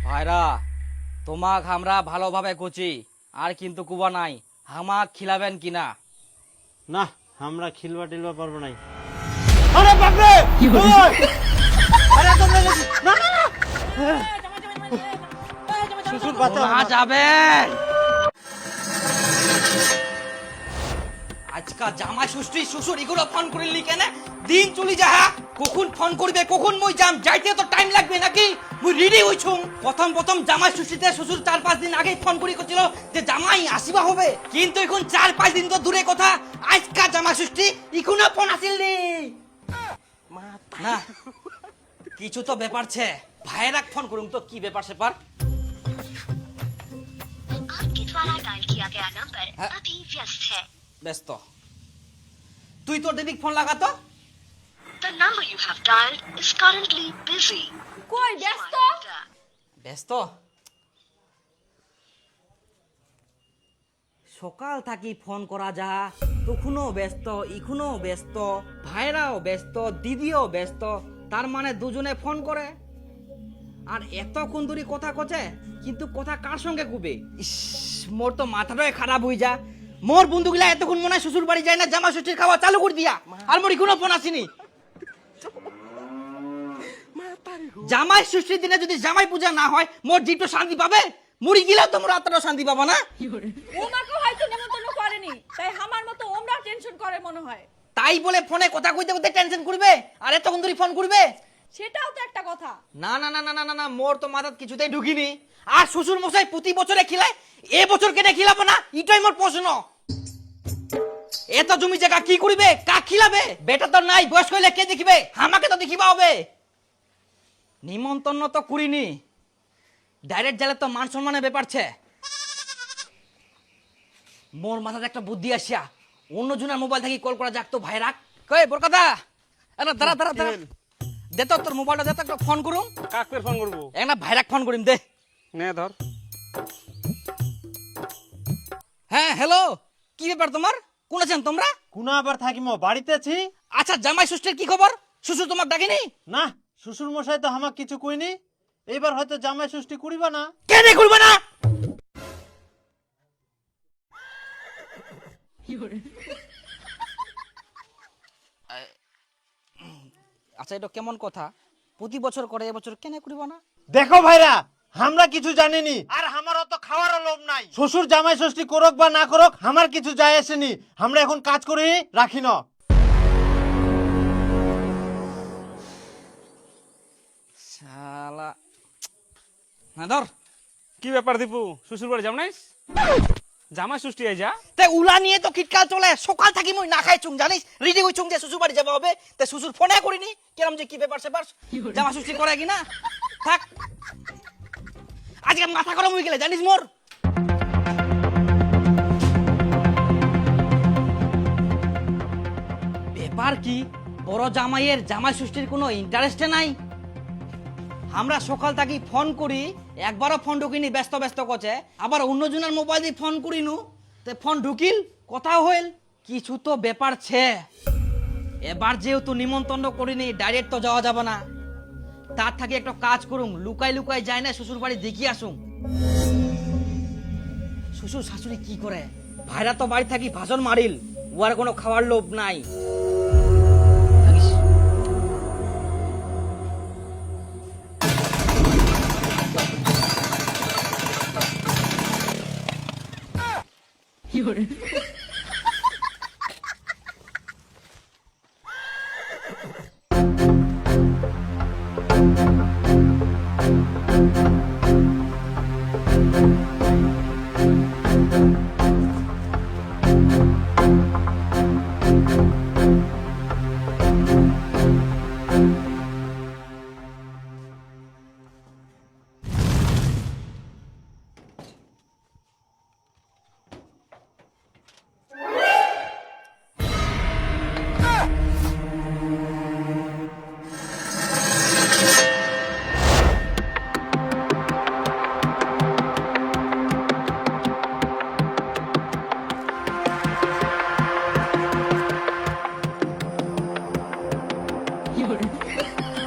ভাইরা তোমাক আমরা ভালোভাবে কুচি আর কিন্তু কুবা নাই, হামাক খিলাবেন কিনা? না, আমরা খিলবা টিলবা পারবো নাই। আরে বাপরে, ওই! আরে তোমরা না না না, শ্বশুর বাঁচাও না যাবেন। আজকাল জামাই ষষ্ঠী শ্বশুর এগুলো ফোন করিলি কেন? দিন চলি যা, কখন ফোন করবে কখন মই যাম, যাইতে তো টাইম লাগবে নাকি? মুই রেডি হইছুম। প্রথম জামাই ষষ্ঠীতে শ্বশুর 4-5 দিন আগে ফোন করি করছিল যে জামাই আসিবা হবে, কিন্তু এখন 4-5 দিন তো দূরে কথা, আজকাল জামাই ষষ্ঠী এখনো ফোন আসিল নি। না কিছু তো ব্যাপার ছে, ভাইরাক ফোন করুম তো কি ব্যাপার সেপার। आपके द्वारा डायल किया गया नंबर हाँ? अभी व्यस्त है। ব্যস্ত। তুই তোর দেবিক phone লাগাতো। The number you have dialed is currently busy. কই ব্যস্ত? ব্যস্ত? সকাল থাকি ফোন করা যা, তখনও ব্যস্ত, ইখুনও ব্যস্ত, ভাইরাও ব্যস্ত, দিদিও ব্যস্ত, তার মানে দুজনে ফোন করে আর এতক্ষণ ধরে কথা কচে, কিন্তু কথা কার সঙ্গে কুবে? ইস, মোর তো মাথাটাই খারাপ হয়ে যা। মোর বন্ধুগুলা এতক্ষণ মনে হয় শ্বশুর বাড়ি যায় না, জামা ষষ্ঠীর খাওয়া চালু করে দিয়া, আর মোর এখনো ফোন আসেনি। জামাই ষষ্ঠীর দিনে যদি জামাই পূজা না হয়, মোর জিটো শান্তি পাবে? মুড়ি গিলাও তো মোর আত্মাটা শান্তি পাবা না। ওমাকে হয়তো নেমন্তন্ন করেনি, তাই আমার মতো ওমরা টেনশন করে মনে হয়। তাই বলে ফোনে কথা কইতে কইতে টেনশন করবে আর এতক্ষণ ধরে ফোন করবে? সেটাও তো একটা কথা। না না না না না না না, মোর তো মাথাত কিছুতেই ঢুকিনি। আর শ্বশুর মশাই প্রতি বছরে খিলায়, এ বছর কেটে খিলাবো না, এটাই মোর প্রশ্ন। এত জমি জায়গা কি করবে, কাক খিলাবে? বেটা তো নাই, বয়স হইলে কে দেখিবে? আমাকে তো দেখিবা হবে। নিমন্ত্রণ তো করিনি, ডাইরেক্ট গেলে তো মান সম্মানের ব্যাপার ছে। মোর মাথাতে একটা বুদ্ধি আসিয়া, অন্য জনের মোবাইল থেকে কল করা যাক তো। ভাই রাখ, কই বরকতা, আরে দাঁড়া দাঁড়া দাঁড়া, দে তো তোর মোবাইলটা, দে তো একটা ফোন করুম। কাকে ফোন করবো? একটা ভাইরাক ফোন করিম, দে। নে ধর। হ্যাঁ হ্যালো, কি ব্যাপার তোমার? কোন আছেন তোমরা? কুনা আবার থাকিমো, বাড়িতে আছি। আচ্ছা জামাই ষষ্ঠীর কি খবর? শ্বশুর তোমাক ডাকেনি? না, শ্বশুর মশাই তো আমাকে কিছু কইনি। এবার হয়তো জামাই ষষ্ঠী করিবা না। কেন করবে না? আচ্ছা এটা কেমন কথা? প্রতি বছর করে, এবছর কেন করিব না? দেখো ভাইরা, আমরা কিছু জানিনি আর আমার অত খাওয়ারও লোভ নাই। শ্বশুর জামাই ষষ্ঠী করুক বা না করুক, আমার কিছু যায় আসেনি। আমরা এখন কাজ করি, রাখি না। শালা, না ধর। কি ব্যাপার দীপু, শ্বশুর বাড়ি যাও নাইস? জামাই ষষ্ঠী আই যা। তে উলা নিয়ে তো কিটকাল চলে, সকাল থাকি মই না খাই চুং, জানিস? রেডি হই চুং যে শ্বশুর বাড়ি যাবা হবে, তে শ্বশুর ফোনে করিনি কেরম যে কি ব্যাপার সেপার, জামা ষষ্ঠী করে কি না। থাক, আজকে মাথা গরম হয়ে গেলে জানিস মোর। ব্যাপার কি, বড় জামাইয়ের জামাই ষষ্ঠীর কোনো ইন্টারেস্টে নাই। আমরা সকাল থাকি ফোন করি, একবারও ফোন ঢুকিনি, ব্যস্ত ব্যস্ত করছে। আবার অন্যজনের মোবাইল দিয়ে ফোন করিনু, তে ফোন ঢুকিল, কথাও হইল। কিছু তো ব্যাপার ছে। এবার যেহেতু নিমন্ত্রণ করিনি, ডাইরেক্ট তো যাওয়া যাবে না। তার থাকি একটা কাজ করুম, লুকাই লুকাই যায় না শ্বশুর বাড়ি দেখি আসুম। শ্বশুর শাশুড়ি কি করে? ভাইরা তো বাড়ি থাকি ভাষণ মারিল, ওর কোনো খাওয়ার লোভ নাই। জানিস?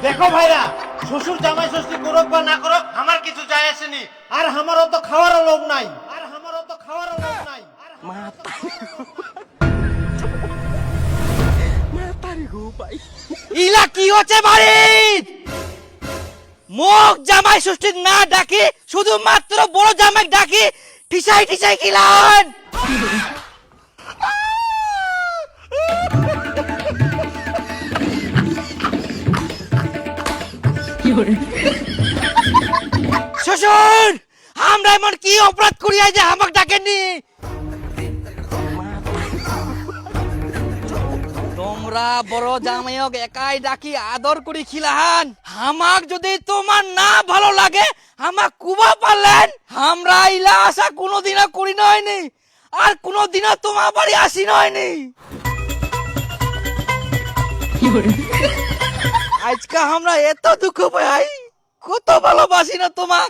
দেখো ভাইরা, শ্বশুর জামাই ষষ্ঠী করুক বা না করুক আমার কিছু যায় আসেনি। আর আমারও তো খাওয়ারও লোভ নাই। ইলা কি হচ্ছে বাড়ির মুখ জামাই ষষ্ঠী না ডাকি শুধুমাত্র বড় জামাই ডাকি টিসাই টিসাই খিলান। শ্বশুর আমরা এমন কি অপরাধ করিয়া যে আমাকে ডাকেননি? তোমরা বড় জামাইক একাই ডাকি আদর করি খিলাহান। আমাক যদি তোমার না ভালো লাগে আমাক কুবা পারলেন। আমরা ইলা আশা কোনোদিনও করি নয়নি আর কোনোদিনও তোমার বাড়ি আসি নয়নি। আজকে আমরা এত দুঃখ পাই কত ভালোবাসি না তোমাক।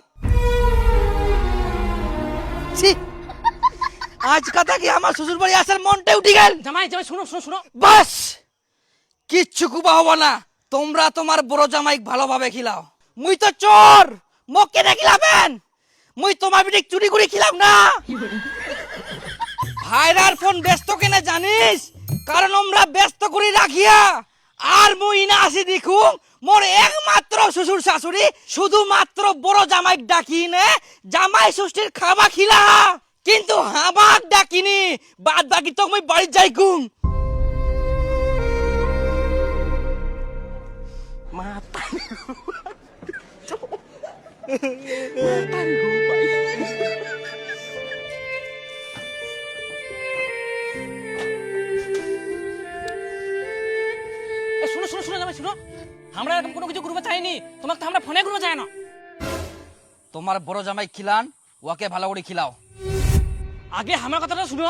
ছি, আজকে থেকে আমার শ্বশুর বাড়ি আসার মনটা উঠে গেল। জামাই জামাই শুনো শুনো শুনো বাস কিচ্ছু কুবা হবো না। তোমরা তোমার বড় জামাই ভালোভাবে খিলাও। মুই তো চোর মোক কেনে খিলাবেন? মুই তোমার বিটি চুরি করে খিলাম না। ভাইরার ফোন ব্যস্ত কেনে জানিস? কারণ আমরা ব্যস্ত করে রাখিয়া আর মুই না আসি দেখু মোর একমাত্র শ্বশুর শাশুড়ি শুধুমাত্র বড় জামাই ডাকি নে জামাই ষষ্ঠীর খাবা খিলা, কিন্তু হামাক ডাকিনি। বাদ বাকি তো মুই বাড়ি যাই কুম। শুনো শুনো শুনো জামাই শুনো, আমরা এরকম কোনো কিছু করবো চাইনি। তোমাকে তো আমরা ফোনে করবো চাই না। তোমার বড় জামাই খিলান, ওকে ভালো করে খিলাও। আগে আমার কথাটা শুনো,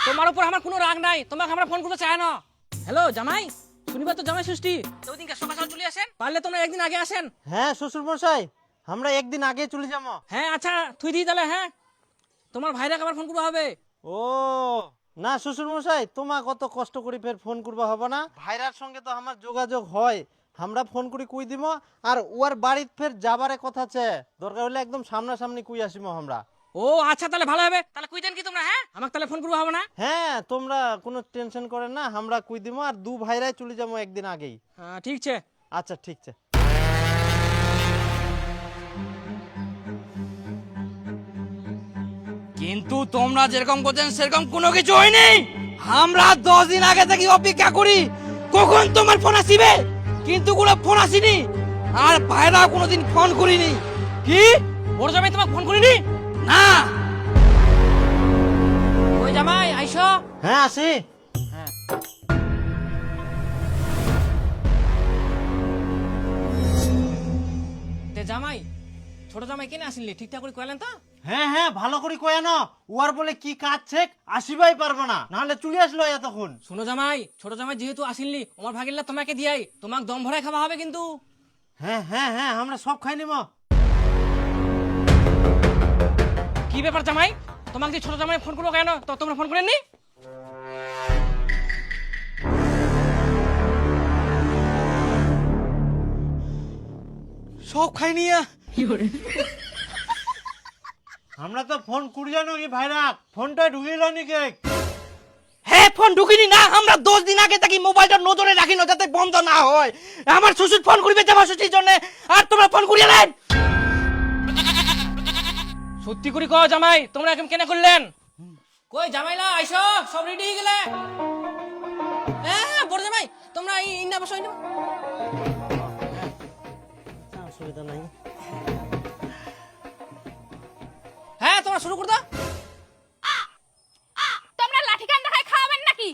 তোমার উপর আমার কোনো রাগ নাই, তোমাকে আমরা ফোন করবো চাই না। হ্যালো জামাই, শনিবার তো জামাই ষষ্ঠী, ওইদিনকে সকাল সকাল চলে আসেন, পারলে তোমরা একদিন আগে আসেন। হ্যাঁ শ্বশুর মশাই, আমরা একদিন আগে চলে যাবো। হ্যাঁ আচ্ছা তুই দিই তাহলে। হ্যাঁ তোমার ভাইরাকে আবার ফোন করবো হবে। ও না শ্বশুর মশাই, তোমাক কত কষ্ট করে ফের ফোন করবা হবে না। ভাইরার সঙ্গে তো আমার যোগাযোগ হয়, আমরা ফোন করে কুই দিব। আর ওর বাড়িতে ফের যাবারে কথা আছে, দরকার হলে একদম সামনাসামনি কুই আসিম আমরা। ও আচ্ছা তাহলে ভালো হবে, তাহলে কুই দেন কি তোমরা? হ্যাঁ আমাকে তাহলে ফোন করবো হবে না? হ্যাঁ তোমরা কোনো টেনশন করেন না, আমরা কুই দিব। আর দু ভাইরাই চলে যাবো একদিন আগেই। হ্যাঁ ঠিক আছে। আচ্ছা ঠিক আছে। কিন্তু তোমরা যেরকম করছেন সেরকম কোনো কিছু হয়নি। আমরা 10 দিন আগে থেকে অপেক্ষা করি কখন তোমার ফোন আসিবে, কিন্তু কোনো ফোন আসেনি। আর ভাইরা কোনোদিন ফোন করিনি। কি বড় জামাই তোমাকে ফোন করিনি? না। ওই জামাই আইসো। হ্যাঁ আসি। তে জামাই ছোট জামাই কেন আসিনলি, ঠিকঠাক করে কইলেন তো? হ্যাঁ হ্যাঁ ভালো করে কয়া না, ওর বলে কি কাজ ছেক আসিবাই পারবো না, নাহলে চলে আসলো এতক্ষণ। শোনো জামাই, ছোট জামাই যেহেতু আসিনলি আমার ভাগিল্লা তোমাকে দিয়াই, তোমাকে দম ভরাই খাওয়া হবে কিন্তু। হ্যাঁ হ্যাঁ হ্যাঁ আমরা সব খাই নিব। কি ব্যাপার জামাই, তোমাকে যে ছোট জামাই ফোন করবো কেন, তো তোমরা ফোন করেননি? সব খাই নিয়া আমরা তো ফোন করি জানো কি ভাইরা, ফোনটা ঢুকিল নি কে? হ্যাঁ ফোন ঢুকিনি না। আমরা 10 দিন আগে থেকে মোবাইলটা নজরে রাখি না যাতে বন্ধ না হয়। আমার শ্বশুর ফোন করবে জামাই ষষ্ঠীর জন্য, আর তোমরা ফোন করিয়ে নেন। সত্যি করে কও জামাই, তোমরা এরকম কেন করলেন? কই জামাইলা আইসো, সব রেডি হয়ে গেলে? হ্যাঁ বড় জামাই তোমরা ইন্না বসো, ইন্না। অসুবিধা নাই। হ্যাঁ তোমরা শুরু করে দাও। তোমরা লাঠি কান দেখায় খাওয়াবেন নাকি?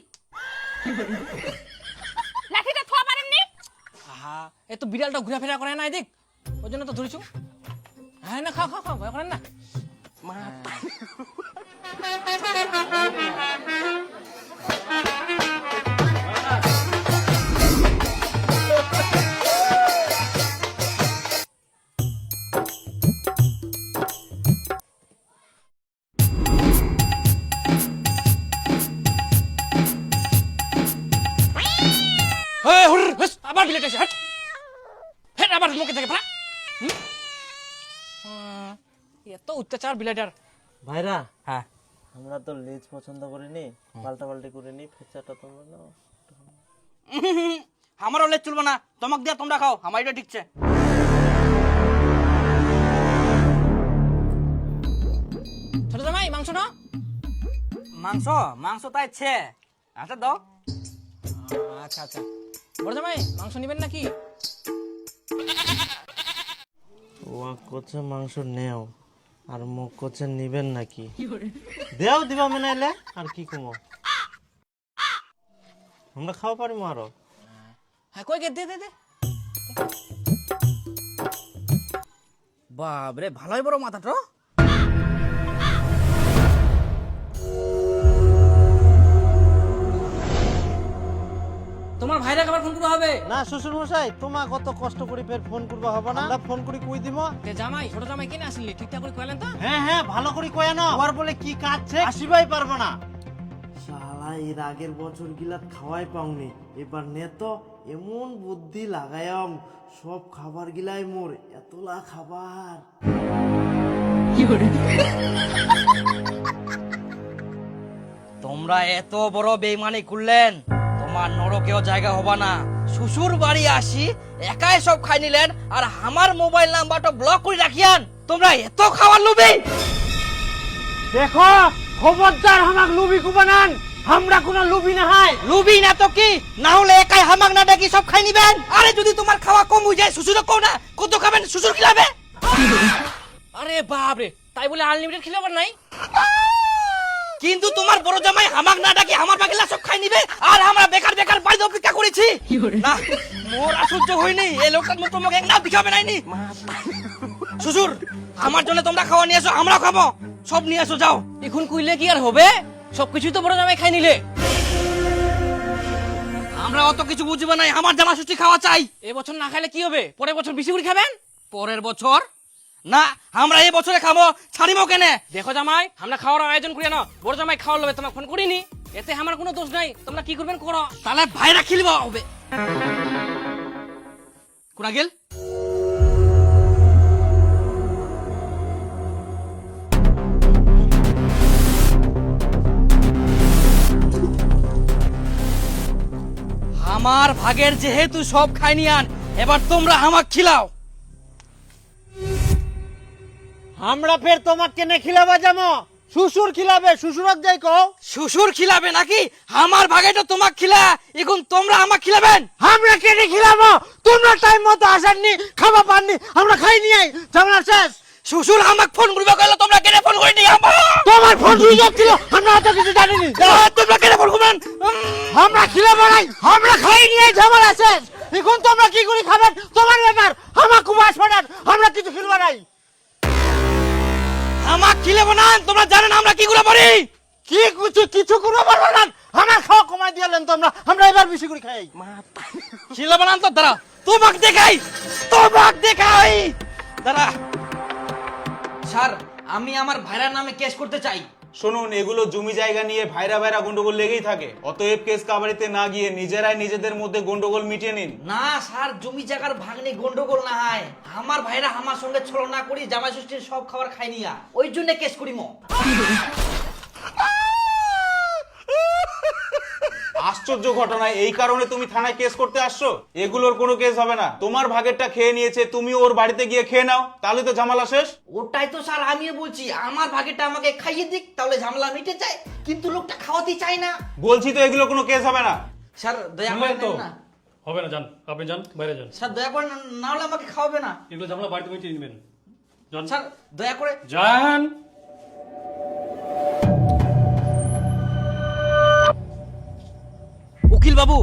লাঠিটা থোয়া পারেননি? আহা এ তো বিড়ালটা ঘুরে ফেরা করে না এদিক, ওই জন্য তো ধরেছো। হ্যাঁ না খাও খাও খাও, ভয় করেন না। আবার বিলেট এসে, হট হেট, আবার এত অত্যাচার বিলাইটার। ভাইরা হ্যাঁ আমরা তো লেজ পছন্দ করিনি, পাল্টা পাল্টি করিনি, ফেচাটা তোমরা নাও। আমারও লেজ চলবে না, তোমাক দিয়া তোমরা খাও, আমার এটা ঠিকছে। ছোট জামাই মাংস না? মাংস মাংস তাই ছে, আচ্ছা দাও। আচ্ছা আচ্ছা। বড় জামাই মাংস নিবেন নাকি? ও কোচে মাংস নেও, আর মুখ কোচে নিবেন নাকি? দেও দিবা মনে এলে আর কি কমো, আমরা খাওয়া পারি আরো। হ্যাঁ কই গে দে দে দে। বাবরে ভালোই বড় মাথাটা। তোমার ভাইরা আবার ফোন করতে হবে। না শ্বশুর মশাই, তোমার কত কষ্ট করে ফের ফোন করবা হবে না, আমরা ফোন করে কই দিব। তে জামাই ছোট জামাই কেন আসলি ঠিকঠাক করে কইলেন তো? হ্যাঁ হ্যাঁ ভালো করে কয় না, ওর বলে কি কাটছে আসিবাই পারবো না। শালা এর আগের বছর গিলা খাওয়াই পাওনি, এবার নে তো এমন বুদ্ধি লাগায়াম সব খাবার গিলাই মোর এতলা খাবার। তোমরা এত বড় বেইমানি করলেন, তোমার নরকেও জায়গা হবে না। শ্বশুর বাড়ি আসি একাই সব খাই নিলেন, আর আমার মোবাইল নাম্বারটা ব্লক করে রাখিয়ান। তোমরা এত খাওয়ার লোভী। দেখো খবরদার হামাক লুবি কুবানান, আমরা কোনো লুবি না হয়। লুবি না তো কি, না হলে একাই হামাক না ডাকি সব খাই নিবেন। আরে যদি তোমার খাওয়া কম হয়ে যায় শ্বশুরও কও না, কত খাবেন শ্বশুর খিলাবে। আরে বাপ রে, তাই বলে আনলিমিটেড খেলে আবার নাই? কিন্তু তোমার বড় জামাই হামাক না ডাকি আমার বাকিলা সব খাই নিবে, আর আমরা বেকার বেকার বাড়িতে অপেক্ষা করেছি। না মোর আশ্চর্য হয়নি, এই লোকটার মুখ মুখ এক নাও দিখাবে নাইনি। শ্বশুর আমার জন্য তোমরা খাওয়া নিয়ে এসো, আমরা খাবো, সব নিয়ে এসো যাও। এখন কইলে কি আর হবে? সবকিছুই তো বড় জামাই খাই নিলে। আমরা অত কিছু বুঝবো নাই, আমার জামা ষষ্ঠী খাওয়া চাই। এবছর না খাইলে কি হবে? পরের বছর বেশি করে খাবেন। পরের বছর না, আমরা এই বছরে খাবো, ছাড়িমো কেনে। দেখো জামাই, আমরা খাওয়ার আয়োজন করি না, বড় জামাই খাওয়ার লবে তোমাকে ফোন করিনি, এতে আমার কোনো দোষ নাই। তোমরা কি করবেন করো। তাহলে ভাইরা খিলবা হবে। কোনা গেল আমার ভাগের যেহেতু সব খাই নিয়ান, এবার তোমরা আমাক খিলাও। আমরা ফের তোমাকে নে খিলাবা যাবো, শ্বশুর খিলাবে, শ্বশুরক যাই কও। শ্বশুর খিলাবে নাকি? আমার ভাগেটা তোমাক খিলা, এখন তোমরা আমাক খিলাবেন। আমরা কেনে খিলাবো? তোমরা টাইম মতো আসাননি, খাওয়া পাননি, আমরা খাই নিয়ে ঝামেলা শেষ। শ্বশুর আমাক ফোন করবে কইলো, তোমরা কেন ফোন করিনি? তোমার ফোন সুইচ অফ ছিল, আমরা অত কিছু জানিনি। তোমরা কেন ফোন করবেন? আমরা খিলাবো নাই, আমরা খাই নিয়ে ঝামেলা শেষ। এখন তোমরা কি করে খাবেন তোমার ব্যাপার, আমার খুব আসপাটান, আমরা কিছু খিলবা নাই। আমাক খিলাবো না, তোমরা জানেন আমরা কি করে পারি। কি কিছু করবো পারবো না, আমার খাওয়া কমাই দিলেন তোমরা, আমরা এবার বেশি করে খাই। খিলাবো না তো, দাঁড়া তোমাক দেখাই, তোমাক দেখাই, দাঁড়া। স্যার আমি আমার ভাইরার নামে কেস করতে চাই। শুনুন, এগুলো জমি জায়গা নিয়ে ভাইরা ভাইরা গন্ডগোল লেগেই থাকে, অতএব কেস কাবারিতে না গিয়ে নিজেরাই নিজেদের মধ্যে গন্ডগোল মিটিয়ে নিন। না স্যার, জমি জায়গার ভাগ্নে গন্ডগোল না হয়, আমার ভাইরা আমার সঙ্গে ছলনা করি জামাই ষষ্ঠীর সব খাবার খাই নিয়া, ওই জন্য কেস করিম। আশ্চর্য ঘটনা, এই কারণে তুমি থানায় কেস করতে আসছো? এগুলোর কোনো কেস হবে না, তোমার ভাগেরটা খেয়ে নিয়েছে, তুমি ওর বাড়িতে গিয়ে খেয়ে নাও, তাহলে তো ঝামেলা শেষ। ওটাই তো স্যার আমিও বলছি, আমার ভাগেরটা আমাকে খাইয়ে দিক, তাহলে ঝামেলা মিটে যায়, কিন্তু লোকটা খাওয়াতেই চায় না। বলছি তো এগুলো কোনো কেস হবে না। স্যার দয়া করে তো নেন না। হবে না, যান আপনি যান, বাইরে যান। স্যার দয়া করে না হলে আমাকে খাওয়াবে না। এগুলো ঝামেলা বাড়িতে মিটিয়ে নেবেন, যান স্যার দয়া করে। যান। উকিল বাবু,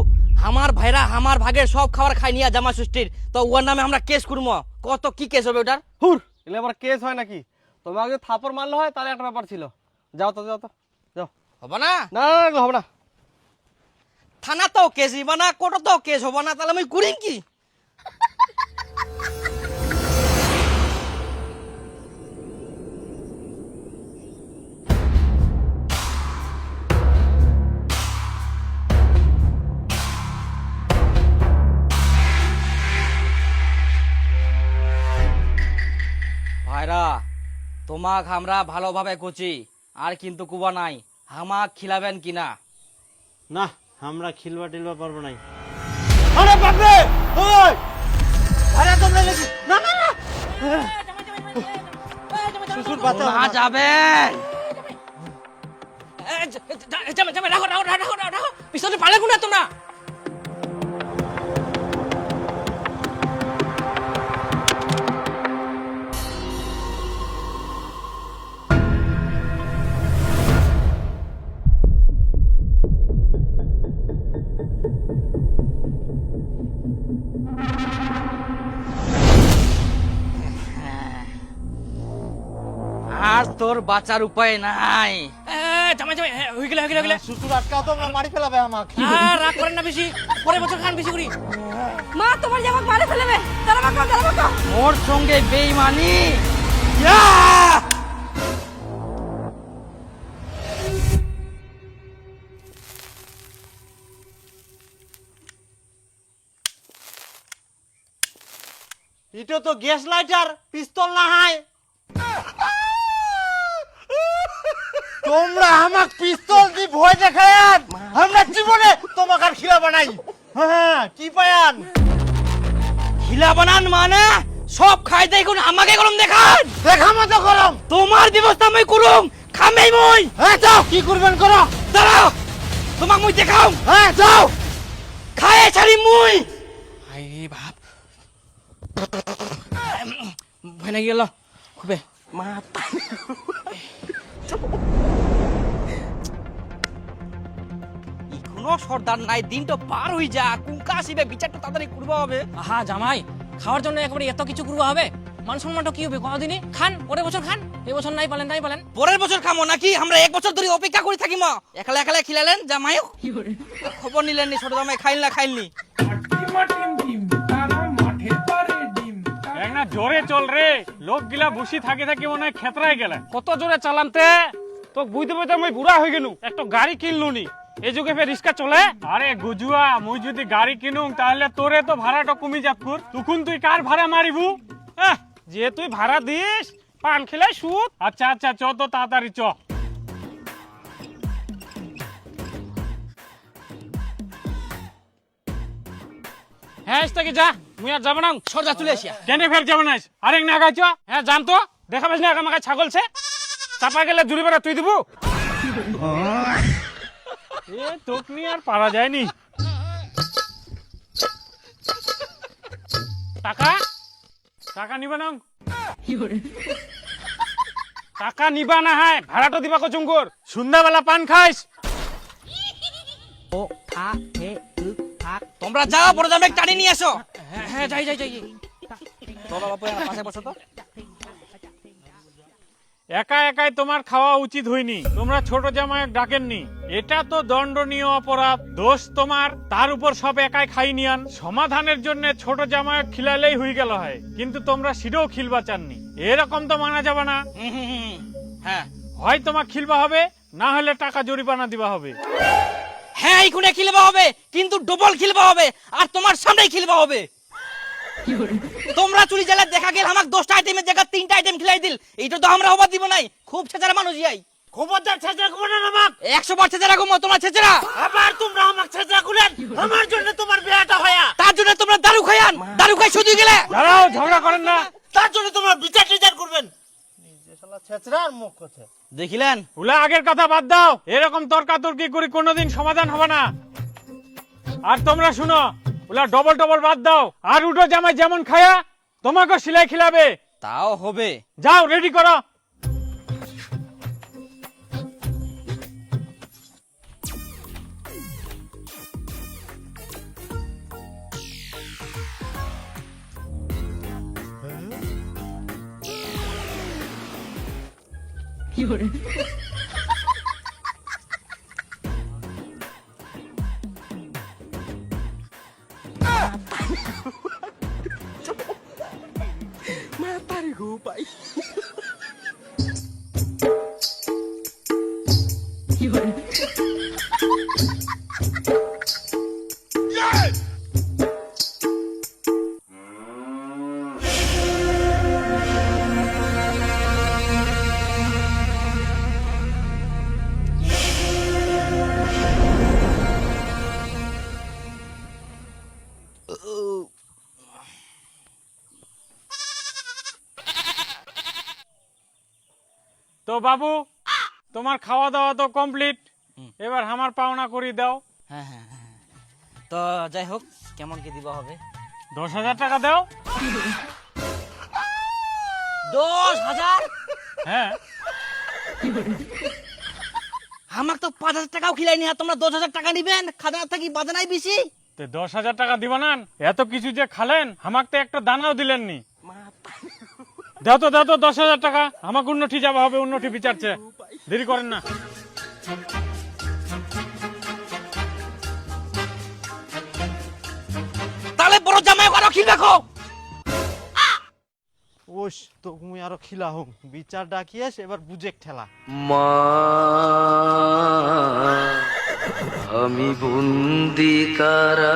আমার ভাইরা আমার ভাগের সব খাবার খাই নিয়া জামা ষষ্ঠীর, তো ওর নামে আমরা কেস করবো। কত কি কেস হবে ওটার? হুর এলে আবার কেস হয় নাকি? তোমাকে যদি থাপড় মারলে হয় তাহলে একটা ব্যাপার ছিল। যাও তো যাও তো যাও। হবে না? না না হবে না। থানা তো কেস হইবা না, কোর্ট তো কেস হবো না, তাহলে আমি করিম কি? ভাইরা তোমাক আমরা ভালোভাবে কুচি আর কিন্তু কুবা নাই, হামাক খিলাবেন কিনা? না, আমরা খিলবা টিলবা পারবো নাই। আরে বাপরে, ওই আরে তোমরা লেগে না না না শ্বশুর বাঁচাও না যাবেন। জামাই জামাই রাখো রাখো রাখো রাখো, পিছনে পালে কোনা তোমরা। আর তোর বাঁচার উপায় নাই। জামাই জামাই হয়ে গেলে হয়ে গেলে। শ্বশুর আটকাও, তোমরা মারি ফেলাবে আমাকে। রাগ করেন না বেশি, পরের বছর খান বেশি করি। মা তোমার জামাক মারে ফেলবে, দাঁড়া বাঁকাও দাঁড়া বাঁকাও। ওর সঙ্গে বেইমানি। এটা তো গ্যাস লাইটার, পিস্তল না হয়। তোমরা আমাক পিস্তল দি ভয় দেখায়ান, আমরা জীবনে তোমাকে আর খিলা বানাই। হ্যাঁ কি পায়ান? খিলা বানান মানে সব খাই দেই কোন আমাকে গরম দেখান। দেখা মতো গরম। তোমার ব্যবস্থা মই করুম, খামেই মই। হ্যাঁ যাও, কি করবেন করো। দাঁড়াও, তোমাক মই দেখাও। হ্যাঁ যাও। খায়ে ছাড়ি মই। আই বাপ, ভয় লাগি গেল খুবে। মা ইখনো সর্দার নাই, দিন তো পার হই যা, কুঙ্কা আসিবে, বিচারটা তাড়াতাড়ি করবা হবে। আহা জামাই, খাওয়ার জন্য একবারে এত কিছু করবো হবে? মান সম্মানটা কি হবে কতদিনই? খান, পরের বছর খান, এই বছর নাই পালেন নাই পালেন। পরের বছর খামো নাকি? আমরা এক বছর ধরে অপেক্ষা করে থাকিম। একালে একালে খিলালেন জামাই, খবর নিলেন নি ছোট জামাই খাইল না খাইলনি। এক না জোরে চল রে, লোক গিলা বসি থাকে থাকে মনে হয় খেতরাই গেলে। কত জোরে চালানতে তো বুঝতে বুঝতে আমি বুড়া হয়ে গেলু, একটা গাড়ি কিনলু নি, এই যুগে ফের রিক্সা চলে। আরে গুজুয়া, মুই যদি গাড়ি কিনুম তাহলে তোরে তো ভাড়াটা কমি যাবকুর, তখন তুই কার ভাড়া মারিবু? যে তুই ভাড়া দিস, পান খেলাই সুদ। আচ্ছা আচ্ছা চ তো তাড়াতাড়ি চ। হ্যাঁ থেকে যা, মুই আর যাবো না। সর্দার চলে আসিয়া। কেন ফের যাবো না? আরেক না গাইছ। হ্যাঁ জান তো, দেখা পাস না আমাকে ছাগলছে, চাপা গেলে দূরে বেড়া তুই দিবু। এ তোক নিয়ে আর পারা যায়নি। টাকা টাকা নিবা না, টাকা নিবা না, হয় ভাড়াটা দিবা কচুঙ্গুর। সন্ধ্যাবেলা পান খাইস। তোমরা যাও, বড় জামাই টানি নিয়ে আসো। হ্যাঁ হ্যাঁ যাই যাই যাই। চলো বাপু, আমার পাশে বসো তো। একা একাই তোমার খাওয়া উচিত হয়নি, তোমরা ছোট জামাই ডাকেননি, এটা তো দণ্ডনীয় অপরাধ। দোষ তোমার, তার উপর সব একাই খাই নিয়ান। সমাধানের জন্য ছোট জামাই খিলালেই হয়ে গেল হয়, কিন্তু তোমরা সিডেও খিলবা চাননি। এরকম তো মানা যাবে না। হ্যাঁ হয় তোমার খিলবা হবে, না হলে টাকা জরিমানা দিবা হবে। হ্যাঁ, এইখানে খিলবা হবে, কিন্তু ডবল খিলবা হবে, আর তোমার সামনেই খিলবা হবে। তোমরা চুরি জেলা দেখা গেল আমাকে 10টা আইটেমের জায়গা 3টা আইটেম খিলাই দিল, এইটা তো আমরা হবার দিব নাই। খুব ছেচারা মানুষ যাই। খবরদার ছেঁচড়া করবে না আমাক। 100 বার ছেচারা ঘুমো, তোমরা ছেচারা। আবার তোমরা আমাক ছেঁচড়া করলেন, আমার জন্য তোমার বিয়াটা হয়া। তার জন্য তোমরা দারু খায়ান, দারু খাই শুধু গেলে। দাঁড়াও, ঝগড়া করেন না। তার জন্য তোমরা বিচার টিচার করবেন। নিজে শালা ছেঁচড়া আর মুখ কথা। দেখিলেন? ওলা আগের কথা বাদ দাও, এরকম তর্কাতর্কি করে কোনোদিন সমাধান হবে না। আর তোমরা শুনো, ওলা ডবল ডবল বাদ দাও, আর উঠো জামাই যেমন খায়া তোমাকে সিলাই খিলাবে। তাও হবে। যাও রেডি করো। তো বাবু তোমার খাওয়া দাওয়া তো কমপ্লিট, এবার আমার পাওনা করে দাও। হ্যাঁ হ্যাঁ হ্যাঁ। তো যাই হোক, কেমন কি দিবা হবে? 10,000 টাকা দাও। 10,000? হ্যাঁ, আমাকে তো 5,000 টাকাও খিলাইনি, আর তোমরা 10,000 টাকা নিবেন? খাজনা থাকি বাজানাই বেশি। তো 10,000 টাকা দিবা না? এত কিছু যে খালেন, আমাকে তো একটা দানাও দিলেননি। দাও তো 10,000 টাকা, আমাকে উন্নতি যাওয়া হবে, উন্নতি বিচারছে, দেরি করেন না। তাহলে বড় জামাই আরো খিল রাখো। ওস তো মুই আরো খিলা হোক, বিচার ডাকিয়েস, এবার বুঝে ঠেলা। মা আমি বন্দি কারা